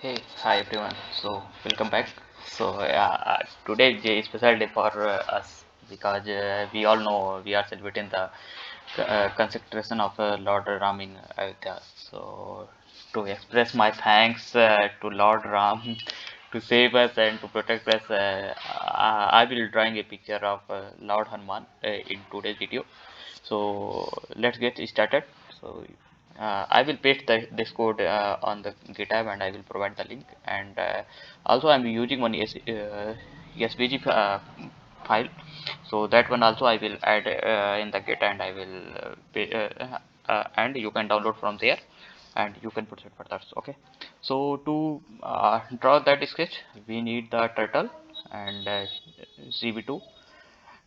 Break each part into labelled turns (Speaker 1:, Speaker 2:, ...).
Speaker 1: Hey, hi everyone. So welcome back. Today is a special day for us because we all know we are celebrating the consecration of Lord Ram in Ayodhya. So to express my thanks to Lord Ram to save us and to protect us, I will drawing a picture of Lord Hanuman in today's video. So let's get started. So I will paste this code on the GitHub and I will provide the link. And also I'm using one SVG file. So that one also I will add in the Git and I will and you can download from there and you can put it further. Okay. So to draw that sketch, we need the turtle and CV2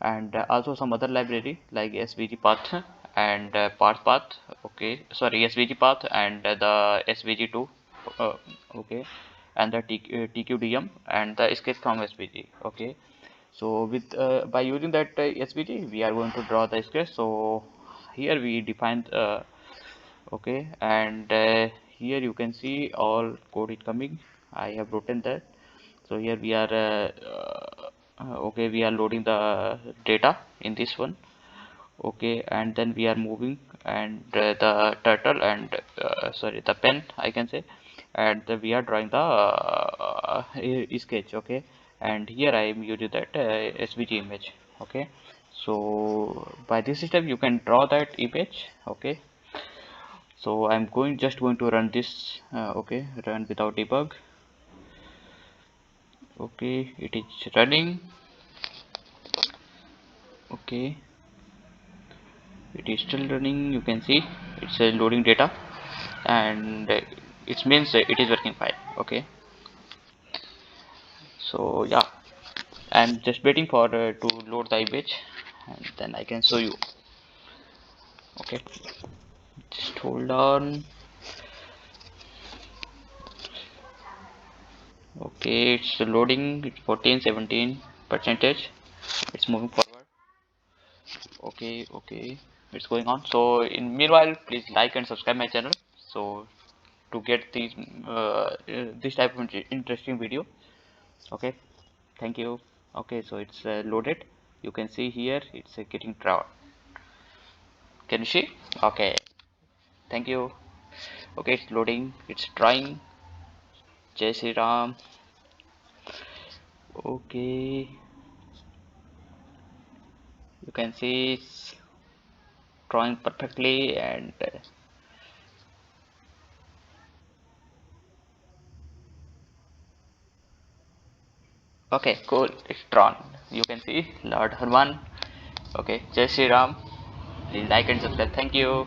Speaker 1: and also some other library like svg path and path. Okay, sorry, svg path and the svg2. uh, okay, and the tqdm and the sketch from svg. Okay, so with by using that svg we are going to draw the sketch. So here we defined okay, and here you can see all code is coming. I have written that. So here we are okay, we are loading the data in this one. Okay, and then we are moving and the turtle and sorry, the pen I can say, and we are drawing the sketch. Okay, and here I am using that svg image. Okay, so by this system you can draw that image. Okay, so I'm just going to run this. Okay, run without debug. Okay, it is running. Okay, it is still running. You can see it's loading data, and it means it is working fine. Okay, so yeah, I'm just waiting for to load the image and then I can show you. Okay, just hold on. Okay, it's loading. It's 14 17 percentage. It's moving forward. Okay, okay, it's going on. So in meanwhile, please like and subscribe my channel so to get these this type of interesting video. Okay, thank you. Okay, so it's loaded. You can see here it's getting drawn. Can you see? Okay, thank you. Okay, it's loading. It's trying. Jai Shri Ram. Okay, you can see it's drawing perfectly and okay, cool. It's drawn. You can see Lord Hanuman. Okay, Jai Shri Ram. Please like and subscribe. Thank you.